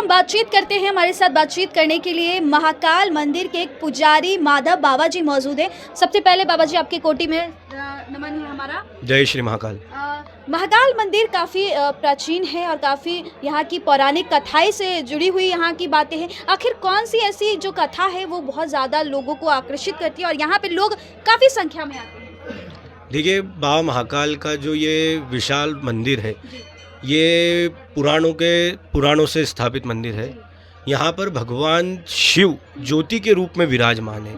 हम बातचीत करते हैं। हमारे साथ बातचीत करने के लिए महाकाल मंदिर के एक पुजारी माधव बाबा जी मौजूद हैं। सबसे पहले बाबा जी आपके कोटि में नमन है हमारा। जय श्री महाकाल। महाकाल मंदिर काफ़ी प्राचीन है और काफ़ी यहाँ की पौराणिक कथाएं से जुड़ी हुई यहाँ की बातें हैं। आखिर कौन सी ऐसी जो कथा है वो बहुत ज़्यादा लोगों को आकर्षित करती है और यहाँ पे लोग काफ़ी संख्या में आते हैं? देखिए, बाबा महाकाल का जो ये विशाल मंदिर है, ये पुराणों से स्थापित मंदिर है। यहाँ पर भगवान शिव ज्योति के रूप में विराजमान है।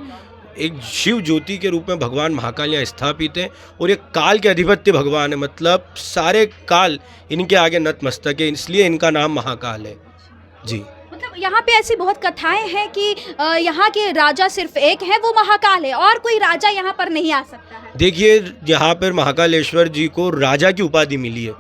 एक शिव ज्योति के रूप में भगवान महाकाल यहाँ स्थापित है और ये काल के अधिपत्य भगवान है, मतलब सारे काल इनके आगे नतमस्तक है, इसलिए इनका नाम महाकाल है जी। मतलब यहाँ पे ऐसी बहुत कथाएं हैं कि यहाँ के राजा सिर्फ एक है, वो महाकाल है और कोई राजा यहाँ पर नहीं आ सकता है। देखिए, यहाँ पर महाकालेश्वर जी को राजा की उपाधि मिली है।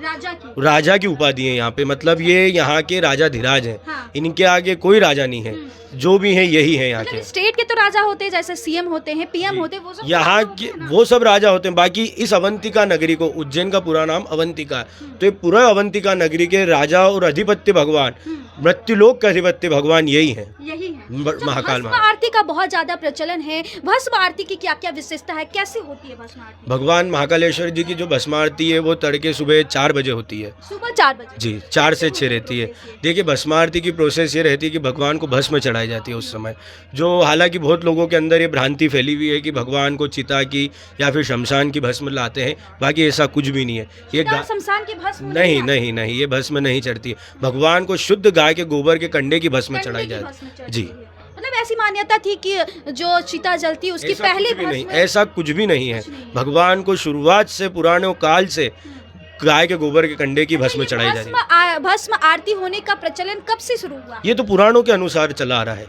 राजा की उपाधि है यहाँ पे, मतलब ये यहाँ के राजा धीराज हैं। हाँ। इनके आगे कोई राजा नहीं है, जो भी है यही है यहाँ के। स्टेट के तो राजा होते हैं, जैसे सीएम होते हैं, पीएम होते हैं, वो सब यहाँ के वो सब राजा होते हैं। बाकी इस अवंतिका नगरी को, उज्जैन का पूरा नाम अवंतिका है, तो ये पूरा अवंतिका नगरी के राजा और अधिपत्य भगवान, मृत्युलोक के अधिपत्य भगवान यही है महाकाल। भस्म आरती का बहुत ज्यादा प्रचलन है। भस्म आरती की क्या क्या विशेषता है, कैसे होती है भस्म आरती? भगवान महाकालेश्वर जी की जो भस्म आरती है वो तड़के सुबह 4 बजे होती है। सुबह 4 बजे जी, 4 से 6 रहती है। देखिए, भस्म आरती की प्रोसेस ये रहती है कि भगवान को भस्म चढ़ाई जाती है उस समय, जो हालांकि बहुत लोगों के अंदर ये भ्रांति फैली हुई है कि भगवान को चिता की या फिर शमशान की भस्म लाते हैं। बाकी ऐसा कुछ भी नहीं है। ये शमशान की भस्म नहीं, ये भस्म नहीं चढ़ती है। भगवान को शुद्ध गाय के गोबर के कंडे की भस्म चढ़ाई जाती है जी। मतलब ऐसी मान्यता थी कि जो चिता जलती है उसकी पहले नहीं, ऐसा कुछ भी नहीं है। भगवान को शुरुआत से पुराने काल से गाय के गोबर के कंडे की भस्म चढ़ाई जा रही है। भस्म आरती होने का प्रचलन कब से शुरू हुआ? ये तो पुराणों के अनुसार चला आ रहा है,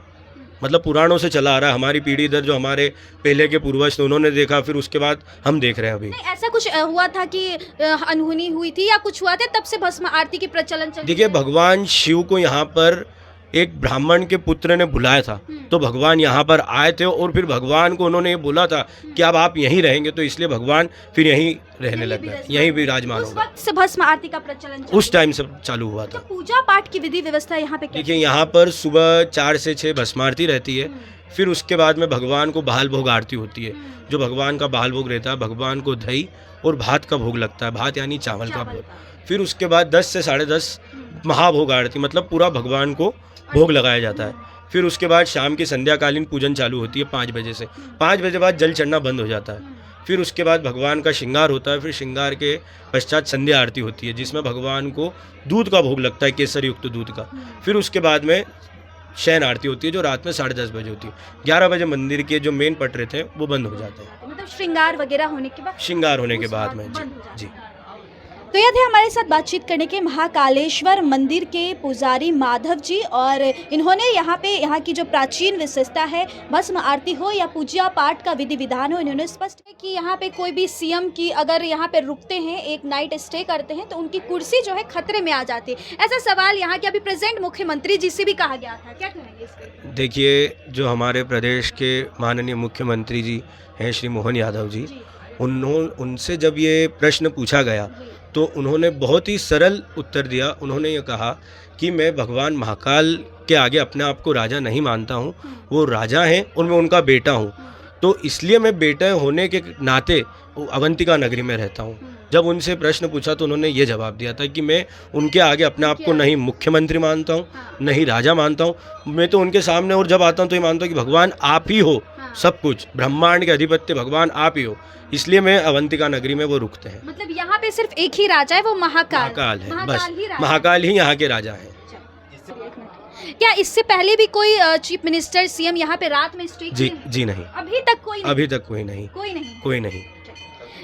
मतलब पुराणों से चला आ रहा है। हमारी पीढ़ी इधर जो हमारे पहले के पूर्वज थे उन्होंने देखा, फिर उसके बाद हम देख रहे हैं अभी। ऐसा कुछ हुआ था कि अनहोनी हुई थी या कुछ हुआ था तब से भस्म आरती की प्रचलन चल? देखिए, भगवान शिव को यहाँ पर एक ब्राह्मण के पुत्र ने बुलाया था, तो भगवान यहाँ पर आए थे और फिर भगवान को उन्होंने ये बोला था कि अब आप यहीं रहेंगे, तो इसलिए भगवान फिर यहीं रहने लग गए, यहीं विराजमान हो गए। उस वक्त से भस्म आरती का प्रचलन उस टाइम से चालू हुआ था। तो पूजा पाठ की विधि व्यवस्था यहाँ पे देखिए, यहाँ पर सुबह 4 से 6 भस्म आरती रहती है। फिर उसके बाद में भगवान को बहाल भोग आरती होती है। जो भगवान का बहाल भोग रहता है, भगवान को दही और भात का भोग लगता है, भात यानी चावल का भोग। फिर उसके बाद 10 से 10:30 महाभोग आरती, मतलब पूरा भगवान को भोग लगाया जाता है। फिर उसके बाद शाम की संध्याकालीन पूजन चालू होती है 5 बजे से। 5 बजे बाद जल चढ़ना बंद हो जाता है। फिर उसके बाद भगवान का श्रृंगार होता है। फिर श्रृंगार के पश्चात संध्या आरती होती है, जिसमें भगवान को दूध का भोग लगता है, केसर युक्त दूध का। फिर उसके बाद में शयन आरती होती है, जो रात में 10:30 बजे होती है। 11 बजे मंदिर के जो मेन पटरे थे वो बंद हो जाते हैं, मतलब श्रृंगार वगैरह होने के बाद? श्रृंगार होने के बाद में जी। तो यह थे हमारे साथ बातचीत करने के महाकालेश्वर मंदिर के पुजारी माधव जी, और इन्होंने यहाँ की जो प्राचीन विशेषता है, भस्म आरती हो या पूजा पाठ का विधि विधान हो, इन्होंने स्पष्ट है कि यहाँ पे कोई भी सीएम की अगर यहाँ पे रुकते हैं, एक नाइट स्टे करते हैं, तो उनकी कुर्सी जो है खतरे में आ जाती है। ऐसा सवाल यहाँ के अभी प्रेजेंट मुख्यमंत्री जी से भी कहा गया था, क्या कहेंगे इसके? देखिए, जो हमारे प्रदेश के माननीय मुख्यमंत्री जी हैं श्री मोहन यादव जी, उनसे जब ये प्रश्न पूछा गया तो उन्होंने बहुत ही सरल उत्तर दिया। उन्होंने ये कहा कि मैं भगवान महाकाल के आगे अपने आप को राजा नहीं मानता हूँ, वो राजा हैं और मैं उनका बेटा हूँ, तो इसलिए मैं बेटा होने के नाते अवंतिका नगरी में रहता हूँ। जब उनसे प्रश्न पूछा तो उन्होंने ये जवाब दिया था कि मैं उनके आगे अपने आप को नहीं मुख्यमंत्री मानता हूँ, नहीं राजा मानता हूँ। मैं तो उनके सामने और जब आता हूँ तो ये मानता हूँ कि भगवान आप ही हो, सब कुछ ब्रह्मांड के अधिपत्य भगवान आप ही हो, इसलिए मैं अवंतिका नगरी में वो रुकते हैं। मतलब यहाँ पे सिर्फ एक ही राजा है, वो महाकाल है, बस महाकाल ही यहाँ के राजा हैं। क्या इससे पहले भी कोई चीफ मिनिस्टर सीएम यहाँ पे रात में स्टे किए? जी नहीं, अभी तक कोई नहीं।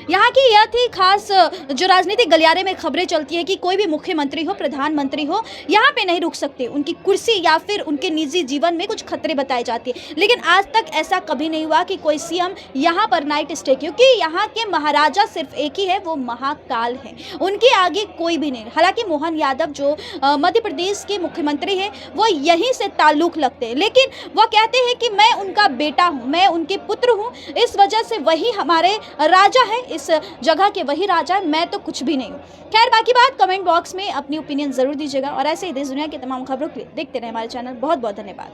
यहाँ की यह थी खास जो राजनीतिक गलियारे में खबरें चलती है कि कोई भी मुख्यमंत्री हो, प्रधानमंत्री हो, यहाँ पे नहीं रुक सकते, उनकी कुर्सी या फिर उनके निजी जीवन में कुछ खतरे बताए जाते हैं। लेकिन आज तक ऐसा कभी नहीं हुआ कि कोई सीएम यहाँ पर नाइट स्टे, क्योंकि यहाँ के महाराजा सिर्फ एक ही है, वो महाकाल है, उनके आगे कोई भी नहीं। हालांकि मोहन यादव जो मध्य प्रदेश के मुख्यमंत्री हैं, वो यहीं से ताल्लुक लगते हैं, लेकिन वो कहते हैं कि मैं उनका बेटा हूँ, मैं उनके पुत्र हूँ, इस वजह से वही हमारे राजा है, इस जगह के वही राजा है, मैं तो कुछ भी नहीं हूँ। खैर बाकी बात कमेंट बॉक्स में अपनी ओपिनियन ज़रूर दीजिएगा और ऐसे ही देश दुनिया की तमाम खबरों के लिए देखते रहे हमारे चैनल। बहुत बहुत धन्यवाद।